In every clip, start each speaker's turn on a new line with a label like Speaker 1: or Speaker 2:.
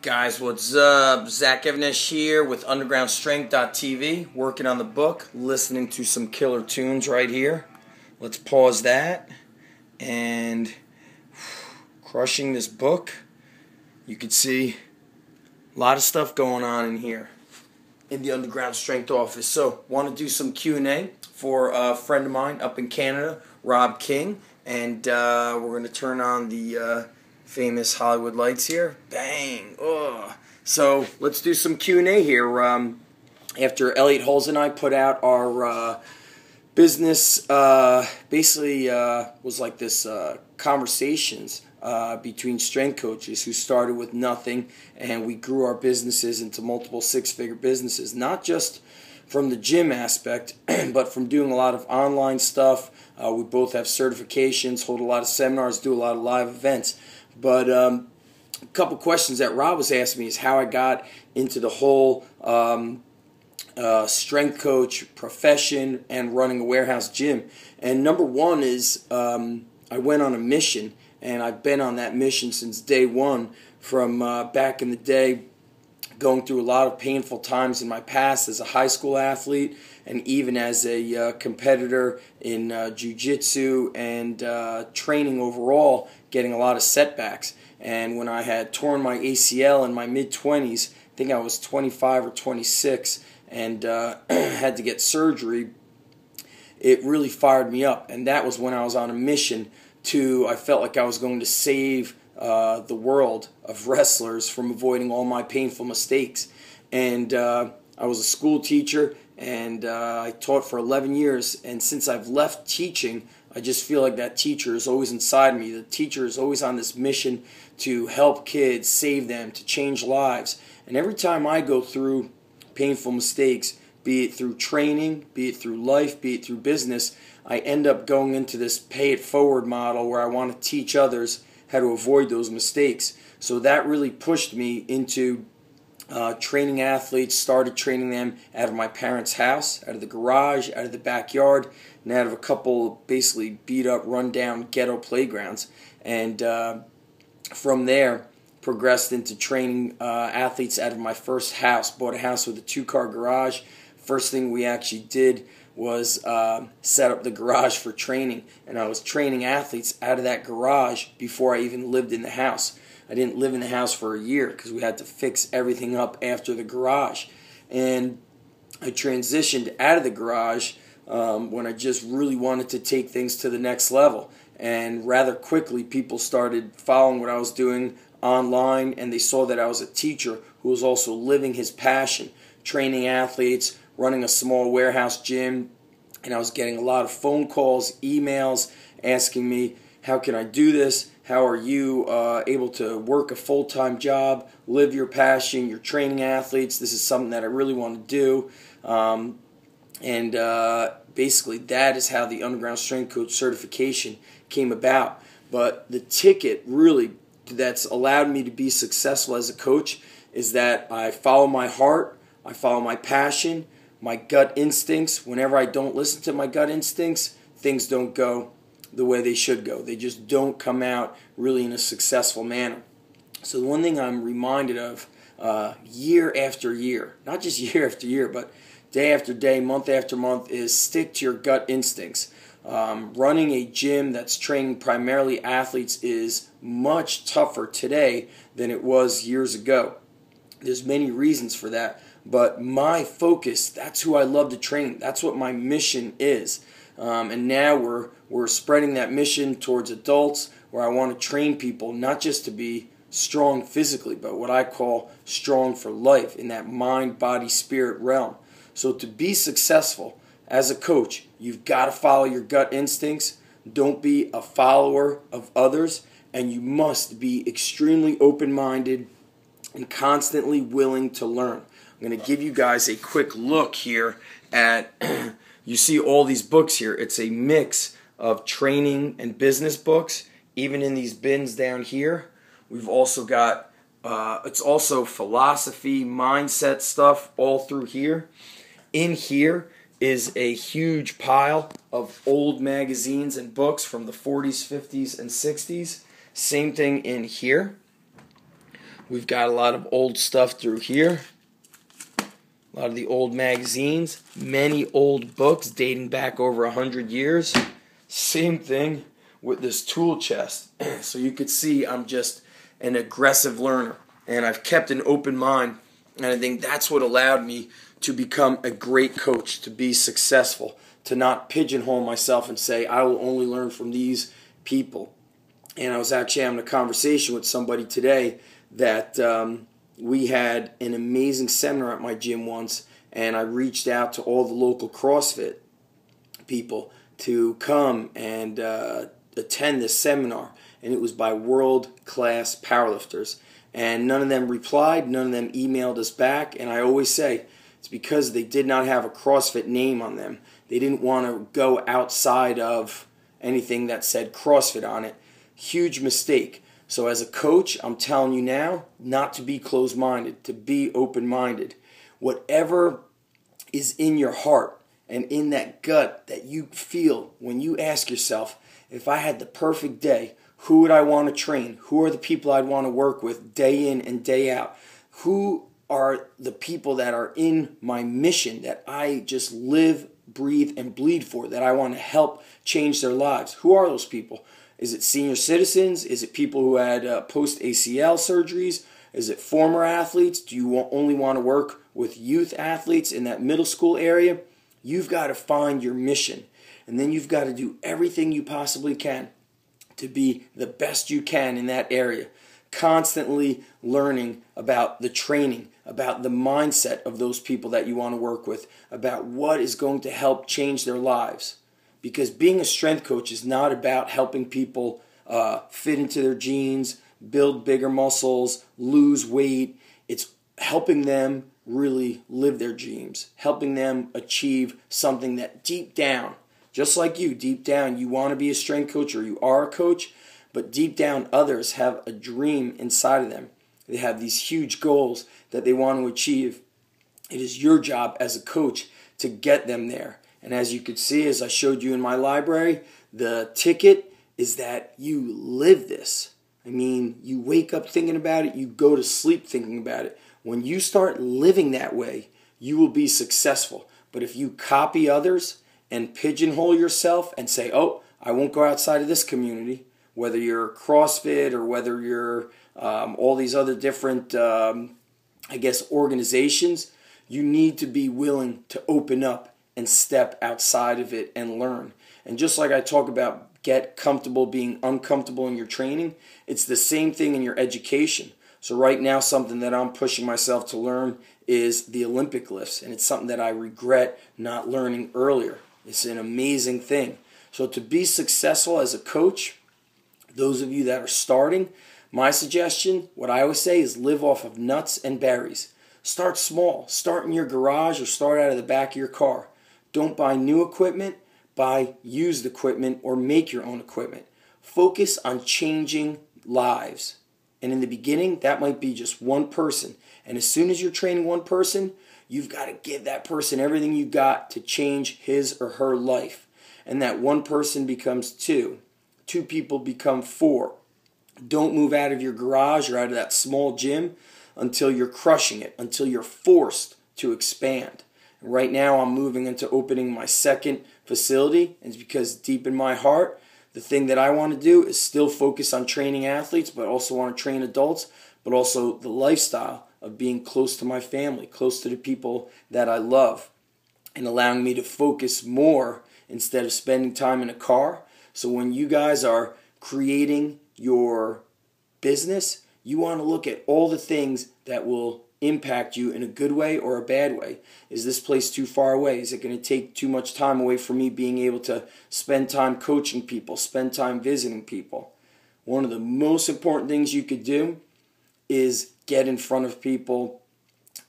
Speaker 1: Guys, what's up? Zach Evanish here with UndergroundStrength.tv, working on the book, listening to some killer tunes right here. Let's pause that, and crushing this book. You can see a lot of stuff going on in here in the Underground Strength office. So, want to do some Q&A for a friend of mine up in Canada, Rob King, and we're going to turn on the famous Hollywood lights here. Bang! Ugh. So let's do some Q&A here. After Elliot Hulse and I put out our business, basically was like this conversations between strength coaches who started with nothing, and we grew our businesses into multiple six-figure businesses, not just from the gym aspect, but from doing a lot of online stuff. We both have certifications, hold a lot of seminars, do a lot of live events. But a couple questions that Rob was asking me is how I got into the whole strength coach profession and running a warehouse gym. And number one is I went on a mission, and I've been on that mission since day one, from back in the day, going through a lot of painful times in my past as a high school athlete and even as a competitor in jiu-jitsu and training overall, getting a lot of setbacks. And when I had torn my ACL in my mid-20s, I think I was 25 or 26, and had to get surgery, it really fired me up. And that was when I was on a mission I felt like I was going to save the world of wrestlers from avoiding all my painful mistakes. And I was a school teacher, and I taught for 11 years. And since I've left teaching, I just feel like that teacher is always inside me. The teacher is always on this mission to help kids, save them, to change lives. And every time I go through painful mistakes, be it through training, be it through life, be it through business, I end up going into this pay-it-forward model where I want to teach others how to avoid those mistakes. So that really pushed me into training athletes, started training them out of my parents' house, out of the garage, out of the backyard, and out of a couple basically beat-up, run-down ghetto playgrounds. And from there, progressed into training athletes out of my first house. Bought a house with a 2-car garage. First thing we actually did was set up the garage for training, and I was training athletes out of that garage before I even lived in the house. I didn't live in the house for a year because we had to fix everything up after the garage. And I transitioned out of the garage when I just really wanted to take things to the next level. And rather quickly, people started following what I was doing online, and they saw that I was a teacher who was also living his passion, training athletes, running a small warehouse gym. And I was getting a lot of phone calls, emails, asking me, how can I do this? How are you able to work a full-time job, live your passion, you're training athletes, this is something that I really want to do. Basically that is how the Underground Strength Coach certification came about. But the ticket really that's allowed me to be successful as a coach is that I follow my heart, I follow my passion, my gut instincts. Whenever I don't listen to my gut instincts, things don't go the way they should go. They just don't come out really in a successful manner. So the one thing I'm reminded of year after year, not just year after year, but day after day, month after month, is stick to your gut instincts. Running a gym that's training primarily athletes is much tougher today than it was years ago. There's many reasons for that. But my focus, that's who I love to train. That's what my mission is. And now we're spreading that mission towards adults, where I want to train people not just to be strong physically, but what I call strong for life in that mind, body, spirit realm. So to be successful as a coach, you've got to follow your gut instincts. Don't be a follower of others, and you must be extremely open-minded and constantly willing to learn. I'm going to give you guys a quick look here at, you see all these books here. It's a mix of training and business books. Even in these bins down here, we've also got, it's also philosophy, mindset stuff all through here. In here is a huge pile of old magazines and books from the 40s, 50s, and 60s. Same thing in here. We've got a lot of old stuff through here. A lot of the old magazines. Many old books dating back over 100 years. Same thing with this tool chest. So you could see I'm just an aggressive learner. And I've kept an open mind. And I think that's what allowed me to become a great coach, to be successful, to not pigeonhole myself and say, I will only learn from these people. And I was actually having a conversation with somebody today that we had an amazing seminar at my gym once, and I reached out to all the local CrossFit people to come and attend this seminar, and it was by world-class powerlifters. And none of them replied, none of them emailed us back, and I always say it's because they did not have a CrossFit name on them. They didn't want to go outside of anything that said CrossFit on it. Huge mistake. So as a coach, I'm telling you now not to be closed-minded, to be open-minded. Whatever is in your heart and in that gut that you feel when you ask yourself, if I had the perfect day, who would I want to train? Who are the people I'd want to work with day in and day out? Who are the people that are in my mission that I just live, breathe, and bleed for, that I want to help change their lives? Who are those people? Is it senior citizens? Is it people who had post-ACL surgeries? Is it former athletes? Do you only want to work with youth athletes in that middle school area? You've got to find your mission. And then you've got to do everything you possibly can to be the best you can in that area. Constantly learning about the training, about the mindset of those people that you want to work with, about what is going to help change their lives. Because being a strength coach is not about helping people fit into their jeans, build bigger muscles, lose weight. It's helping them really live their dreams, helping them achieve something that deep down, just like you, deep down, you want to be a strength coach or you are a coach, but deep down others have a dream inside of them. They have these huge goals that they want to achieve. It is your job as a coach to get them there. And as you could see, as I showed you in my library, the ticket is that you live this. I mean, you wake up thinking about it, you go to sleep thinking about it. When you start living that way, you will be successful. But if you copy others and pigeonhole yourself and say, oh, I won't go outside of this community, whether you're CrossFit or whether you're all these other different, organizations, you need to be willing to open up and step outside of it and learn. And just like I talk about get comfortable being uncomfortable in your training, it's the same thing in your education. So right now, something that I'm pushing myself to learn is the Olympic lifts, and it's something that I regret not learning earlier. It's an amazing thing. So to be successful as a coach, those of you that are starting, my suggestion, what I always say is live off of nuts and berries. Start small. Start in your garage or start out of the back of your car. Don't buy new equipment, buy used equipment or make your own equipment. Focus on changing lives. And in the beginning, that might be just one person. And as soon as you're training one person, you've got to give that person everything you got to change his or her life. And that one person becomes two. Two people become four. Don't move out of your garage or out of that small gym until you're crushing it, until you're forced to expand. Right now, I'm moving into opening my second facility, and it's because deep in my heart, the thing that I want to do is still focus on training athletes, but also want to train adults, but also the lifestyle of being close to my family, close to the people that I love, and allowing me to focus more instead of spending time in a car. So when you guys are creating your business, you want to look at all the things that will impact you in a good way or a bad way. Is this place too far away? Is it going to take too much time away from me being able to spend time coaching people, spend time visiting people? One of the most important things you could do is get in front of people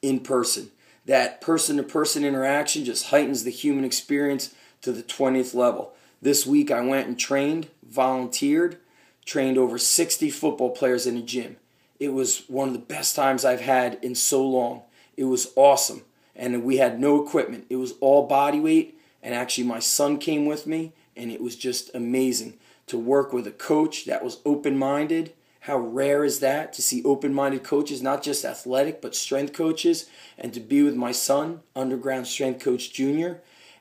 Speaker 1: in person. That person-to-person interaction just heightens the human experience to the 20th level. This week I went and trained, volunteered, trained over 60 football players in a gym. It was one of the best times I've had in so long. It was awesome. And we had no equipment. It was all body weight. And actually my son came with me. And it was just amazing to work with a coach that was open-minded, How rare is that to see open-minded coaches, not just athletic, but strength coaches, and to be with my son, Underground Strength Coach Jr.,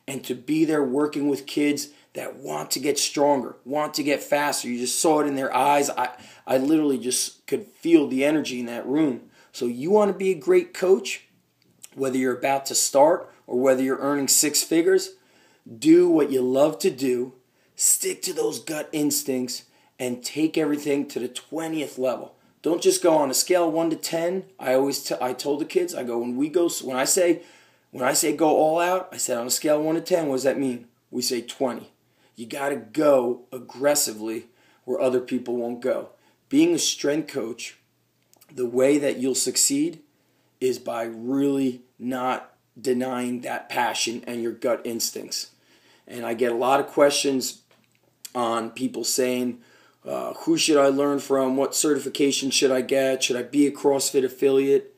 Speaker 1: and to be there working with kids that want to get stronger, want to get faster. You just saw it in their eyes. I literally just could feel the energy in that room. So you want to be a great coach, whether you're about to start or whether you're earning six figures, do what you love to do, stick to those gut instincts, and take everything to the 20th level. Don't just go on a scale of 1 to 10. I told the kids, I go, when I say go all out, I said on a scale of 1 to 10, what does that mean? We say 20. You got to go aggressively where other people won't go. Being a strength coach, the way that you'll succeed is by really not denying that passion and your gut instincts. And I get a lot of questions on people saying, who should I learn from? What certification should I get? Should I be a CrossFit affiliate?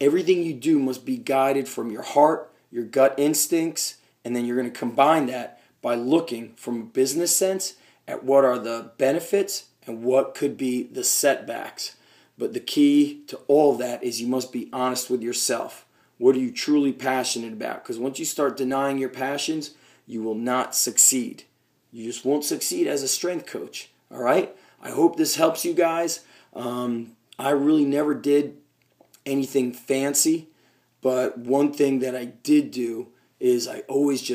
Speaker 1: Everything you do must be guided from your heart, your gut instincts, and then you're going to combine that by looking from a business sense at what are the benefits and what could be the setbacks. But the key to all of that is you must be honest with yourself. What are you truly passionate about? Because once you start denying your passions, you will not succeed. You just won't succeed as a strength coach. All right? I hope this helps you guys. I really never did anything fancy, but one thing that I did do is I always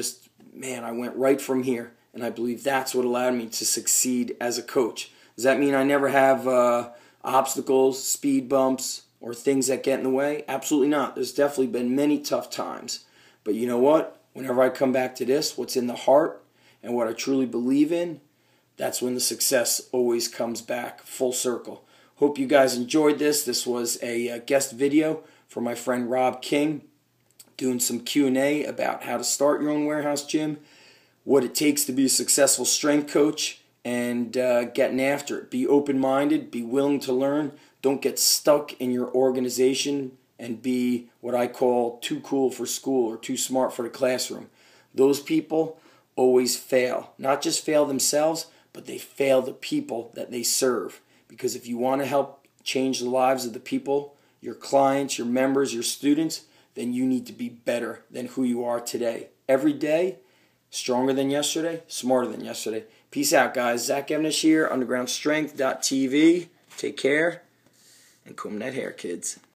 Speaker 1: I went right from here, and I believe that's what allowed me to succeed as a coach. Does that mean I never have obstacles, speed bumps, or things that get in the way? Absolutely not. There's definitely been many tough times. But you know what? Whenever I come back to this, what's in the heart and what I truly believe in, that's when the success always comes back full circle. Hope you guys enjoyed this. This was a guest video for my friend Rob King, doing some Q&A about how to start your own warehouse gym, what it takes to be a successful strength coach, and getting after it. Be open-minded, be willing to learn. Don't get stuck in your organization and be what I call too cool for school or too smart for the classroom. Those people always fail. Not just fail themselves, but they fail the people that they serve. Because if you want to help change the lives of the people, your clients, your members, your students, then you need to be better than who you are today. Every day, stronger than yesterday, smarter than yesterday. Peace out, guys. Zach Evnish here, undergroundstrength.tv. Take care, and comb that hair, kids.